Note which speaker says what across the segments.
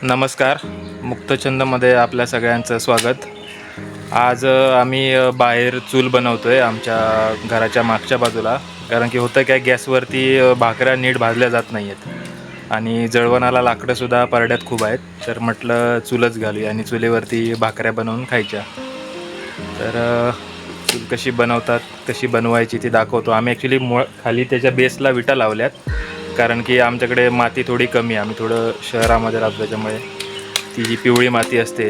Speaker 1: नमस्कार. मुक्तछंदमध्ये आपल्या सगळ्यांचं स्वागत. आज आम्ही बाहेर चूल बनवतो आहे आमच्या घराच्या मागच्या बाजूला. कारण की होतं काय, गॅसवरती भाकऱ्या नीट भाजल्या जात नाही आहेत आणि जळवणाला लाकडंसुद्धा परड्यात खूप आहेत. तर म्हटलं चूलच घालूया आणि चुलीवरती भाकऱ्या बनवून खायच्या. तर चूल कशी बनवतात, कशी बनवायची ती दाखवतो. आम्ही ॲक्च्युली खाली त्याच्या बेसला विटा लावल्यात, कारण की आमच्याकडे माती थोडी कमी आहे. आम्ही थोडं शहरामध्ये राहतो, त्याच्यामुळे ती जी पिवळी माती असते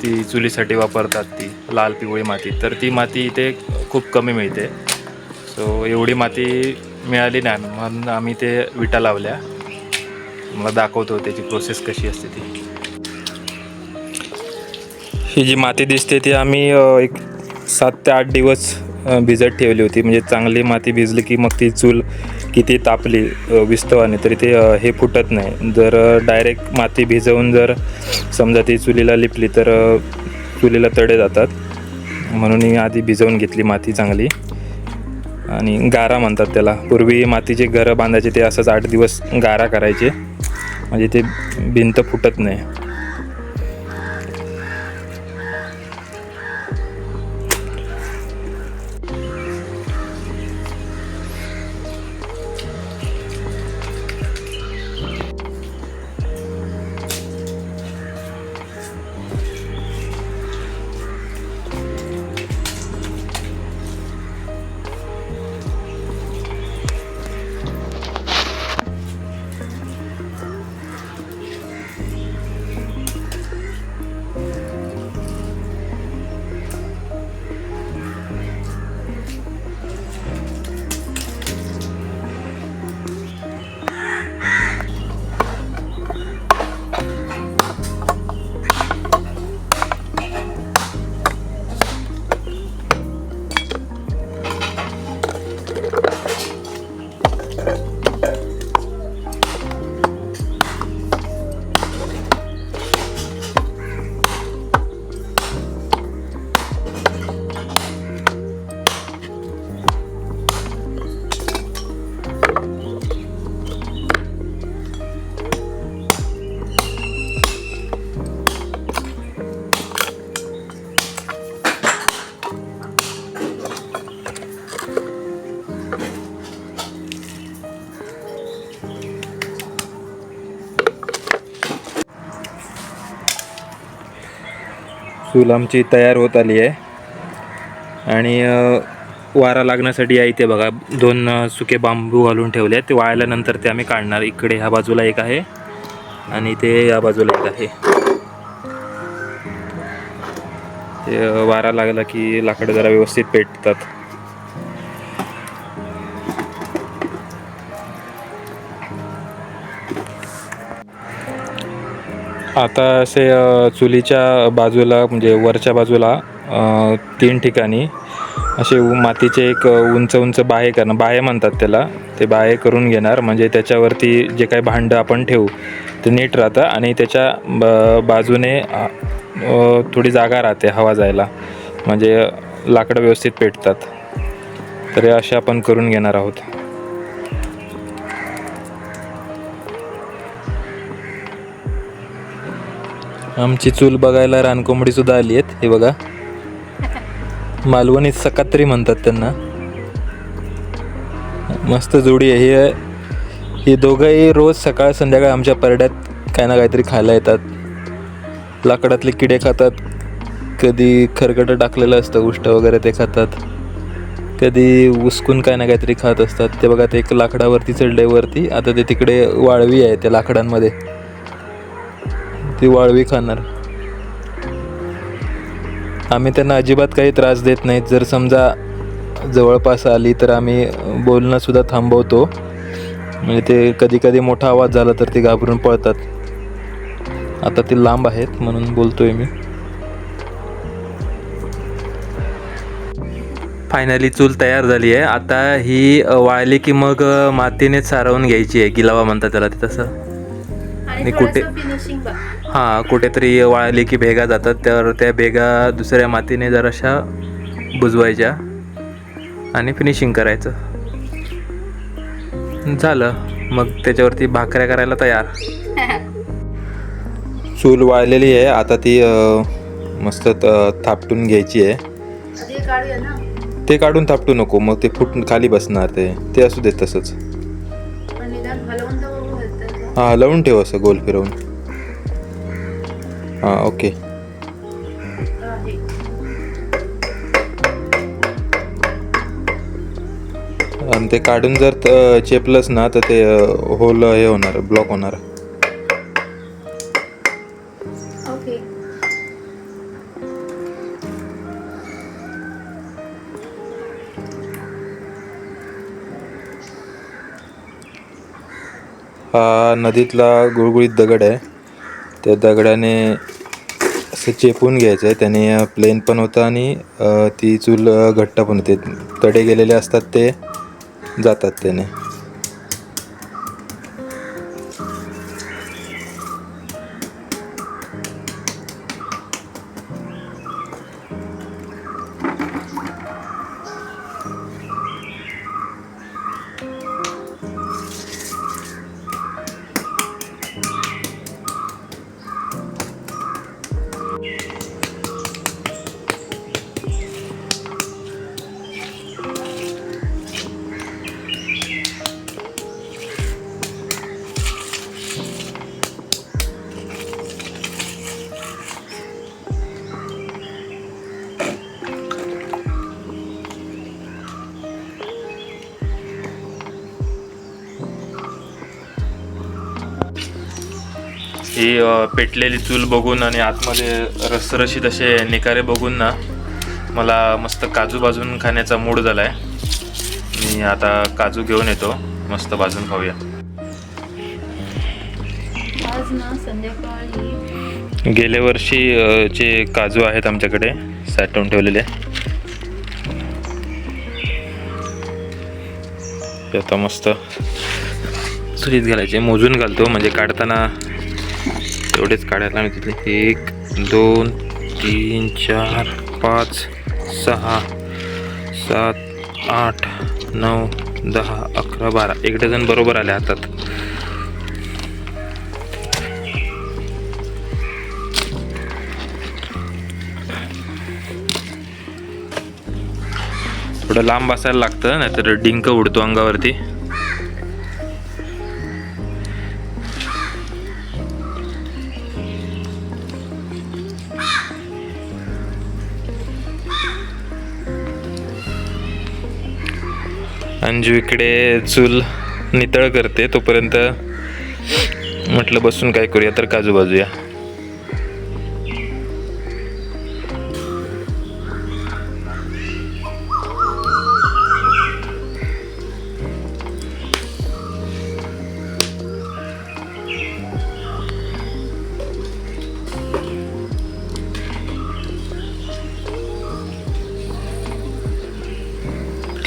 Speaker 1: ती चुलीसाठी वापरतात, ती लाल पिवळी माती. तर ती माती इथे खूप कमी मिळते. सो एवढी माती मिळाली नाही म्हणून आम्ही ते विटा लावल्या. मला दाखवतो त्याची प्रोसेस कशी असते ती. ही जी माती दिसते ती आम्ही एक 7 ते 8 दिवस भिजत ठेवली होती. म्हणजे चांगली माती भिजली की मग ती चूल किती तापली विस्तवाने तरी ते हे फुटत नाही. जर डायरेक्ट माती भिजवून जर समजा ती चुलीला लिपली तर चुलीला तडे जातात. म्हणून मी आधी भिजवून घेतली माती चांगली. आणि गारा म्हणतात त्याला. पूर्वी मातीचे घरं बांधायचे ते असंच 8 दिवस गारा करायचे, म्हणजे ते भिंत फुटत नाही. चूल आमची तयार होत आली आहे आणि वारा लागण्यासाठी आहे. इथे बघा 2 सुके बांबू घालून ठेवले आहेत. ते वाळल्यानंतर ते आम्ही काढणार. इकडे ह्या बाजूला एक आहे आणि इथे या बाजूला एक आहे. ते वारा लागला की लाकडं जरा व्यवस्थित पेटतात. आता असे चुलीच्या बाजूला म्हणजे वरच्या बाजूला 3 ठिकाणी असे मातीचे एक उंच उंच बाहे करणं, बाहे म्हणतात त्याला. ते बाहे करून घेणार, म्हणजे त्याच्यावरती जे काही भांडं आपण ठेवू ते नीट राहतं आणि त्याच्या बाजूने थोडी जागा राहते हवा जायला, म्हणजे लाकडं व्यवस्थित पेटतात. तर हे असे आपण करून घेणार आहोत. आमची चूल बघायला रानकोंबडी सुद्धा आली आहेत. हे बघा, मालवणी सकात्री म्हणतात त्यांना. मस्त जोडी आहे. ही दोघंही रोज सकाळ संध्याकाळ आमच्या परड्यात काही ना काहीतरी खायला येतात. लाकडातले किडे खातात, कधी खरकटं टाकलेलं असतं उष्ट वगैरे ते खातात, कधी उसकून काही ना काहीतरी खात असतात. ते बघा, ते एक लाकडावरती चढले वरती. आता ते तिकडे वाळवी आहे त्या लाकडांमध्ये, ती वाळवी खाणार. आम्ही त्यांना अजिबात काही त्रास देत नाहीत. जर समजा जवळपास आली तर आम्ही बोलणंसुद्धा थांबवतो. म्हणजे ते कधी कधी मोठा आवाज झाला तर ते घाबरून पळतात. आता ते लांब आहेत म्हणून बोलतोय मी. फायनली चूल तयार झाली आहे. आता ही वाळली की मग मातीनेच सारवून घ्यायची आहे. गिलावा म्हणतात त्याला ते तसं. आणि कुठेतरी वाळली की भेगा जातात, तर त्या भेगा दुसऱ्या मातीने जराशा बुजवायच्या आणि फिनिशिंग करायचं. झालं, मग त्याच्यावरती भाकऱ्या करायला तयार. चूल वाळलेली आहे, आता ती मस्त थापटून घ्यायची आहे.
Speaker 2: आधी काढूया ना.
Speaker 1: ते काढून थापटू नको, मग ते फुटून खाली बसणार. ते असू देत तसंच.
Speaker 2: पण निदान हलवून तर बघू घालतंय का?
Speaker 1: हां, हलवून ठेव असं गोल फिरवून. हां, ओके.
Speaker 2: आहे.
Speaker 1: आणि ते काढून जर चेपलंस ना तर ते होल हे होणार, ब्लॉक होणार.
Speaker 2: ओके.
Speaker 1: हा नदीतला गुळगुळीत दगड आहे. त्या दगडाने असं चेपून घ्यायचं आहे, त्याने प्लेन पण होतं आणि ती चूल घट्ट पण होते. तडे गेलेले असतात ते जातात त्याने. ही पेटलेली चूल बघून आणि आतमध्ये रसरशीत असे निकारे बघून ना मला मस्त काजू भाजून खाण्याचा मूड झाला आहे. मी आता काजू घेऊन येतो, मस्त भाजून खाऊया.
Speaker 2: आज ना संध्याकाळी
Speaker 1: गेल्या वर्षी चे काजू आहेत आमच्याकडे साठवून ठेवलेले. आता मस्त सुरीत घालायचे, मोजून घालतो म्हणजे काढताना तेवढेच काढायला मिळतील. 1 2 3 4 5 6 7 8 9 10 11 12 1 डझन बरोबर आले हातात. थोडं लांब असायला लागतं, नाहीतर डिंक उडतो अंगावरती. अंजू इकडे चूल नितळ करते, तोपर्यंत म्हटलं बसून काय करूया तर काजू भाजूया.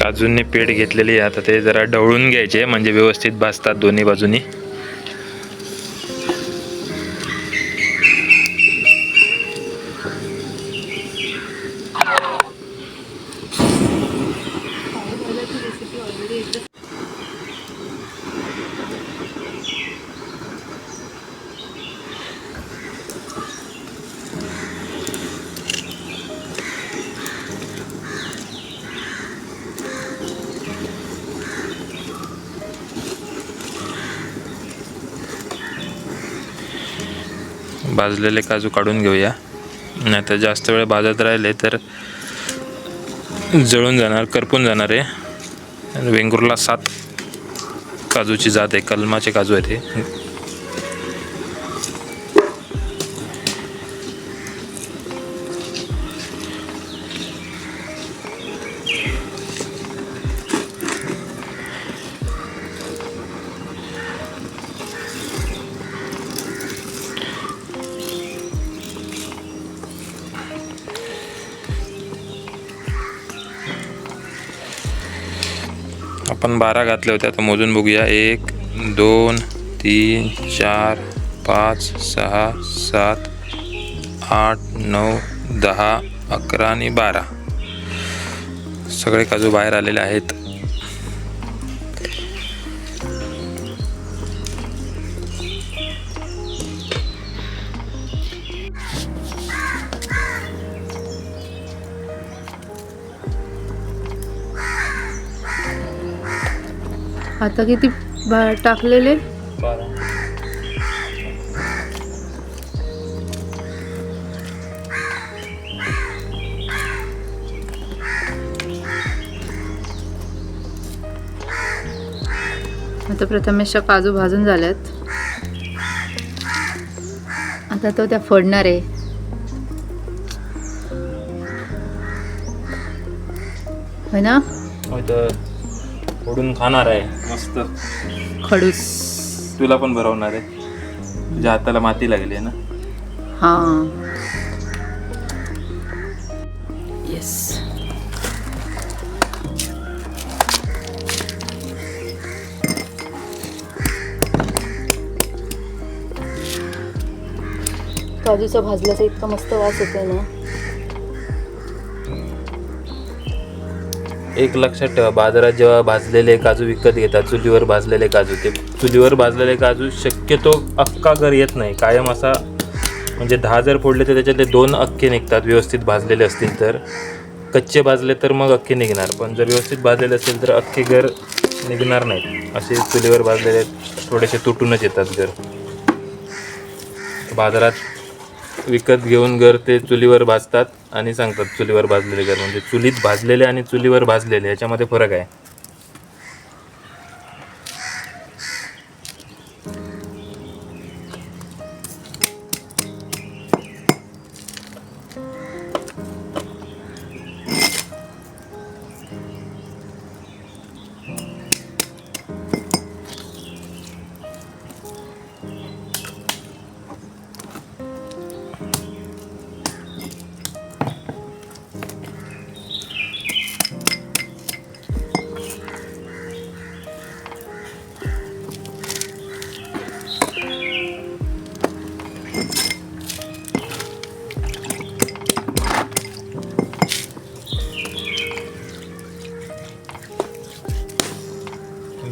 Speaker 1: काजूंनी पेट घेतलेली आहे, आता ते जरा ढवळून घ्यायचे म्हणजे व्यवस्थित भाजतात दोन्ही बाजूनी.
Speaker 2: रेसिपी ऑलरेडी एकदा
Speaker 1: भाजलेले काजू काढून घेऊया, नाही तर जास्त वेळ भाजत राहिले तर जळून जाणार, करपून जाणार आहे. वेंगुर्ला 7 काजूची जात आहे, कलमाचे काजू आहे ते. आपण 12 घातले होते, आता मोजून बघूया. 1 2 3 4 5 6 7 8 9 10 11 आणि 12 सगळे काजू बाहेर आलेले आहेत.
Speaker 2: आता किती टाकलेले?
Speaker 1: 12.
Speaker 2: आता प्रथमेशच्या काजू भाजून झाल्यात. आता तो त्या फोडणार आहे. होय ना?
Speaker 1: होय तर फोडून खाणार आहे मस्त.
Speaker 2: खडूस.
Speaker 1: तुला पण भरवणार आहे. तुझ्या हाताला माती लागली आहे ना.
Speaker 2: हां. येस. काजूचा भाजल्याचा इतका मस्त वास येतोय ना.
Speaker 1: एक लक्षात ठेवा, बाजारात जेव्हा भाजलेले काजू विकत घेतात, चुलीवर भाजलेले काजू, ते चुलीवर भाजलेले काजू शक्यतो अख्खा घर येत नाही. कायम असा म्हणजे 10 जर फोडले तर त्याच्यातले 2 अख्खे निघतात व्यवस्थित भाजलेले असतील तर. कच्चे भाजले तर मग अख्खे निघणार, पण जर व्यवस्थित भाजलेले असेल तर अख्खे घर निघणार नाहीत. असे चुलीवर भाजलेले थोडेसे तुटूनच येतात घर. बाजारात विकत घेऊन घर ते चुलीवर भाजतात आणि सांगतात चुलीवर भाजलेले घर. म्हणजे चुलीत भाजलेले आणि चुलीवर भाजलेले याच्यामध्ये फरक आहे.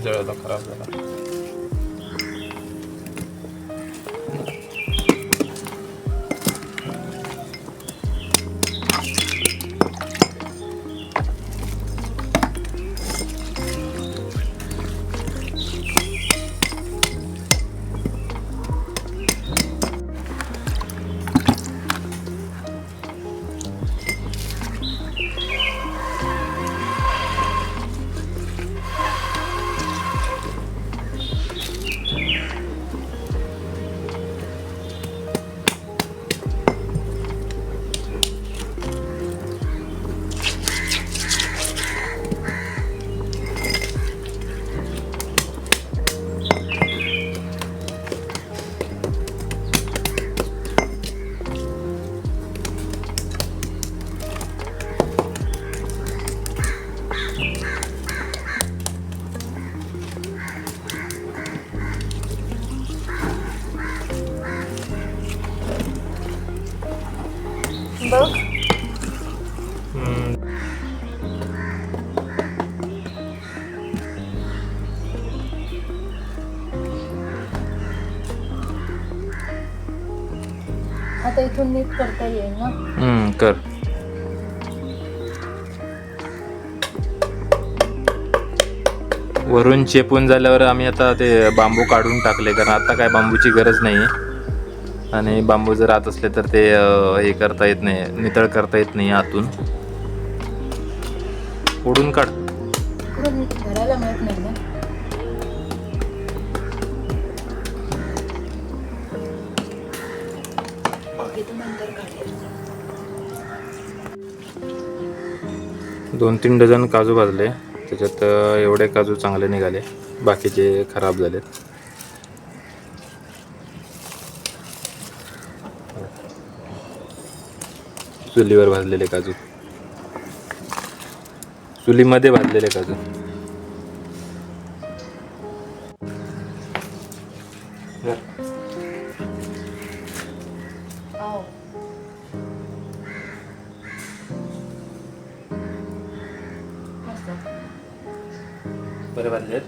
Speaker 1: जळला, खराब झाला.
Speaker 2: बघ. आता इथून नीट करता येईल ना.
Speaker 1: कर. वरून चेपून झाल्यावर आम्ही आता ते बांबू काढून टाकले, कारण आता काय बांबूची गरज नाही. आणि बांबू जर आत असले तर ते हे करता येत नाही, नितळ करता येत नाही आतून. फोडून काढ.
Speaker 2: धरायला मिळत नाही ना. नंतर काढेल.
Speaker 1: 2-3 डझन काजू भाजले. त्याच्यात एवढे काजू चांगले निघाले, बाकीचे खराब झालेत. चुलीवर भाजलेले काजू, चुलीमध्ये भाजलेले काजू. बरे भाजलेत.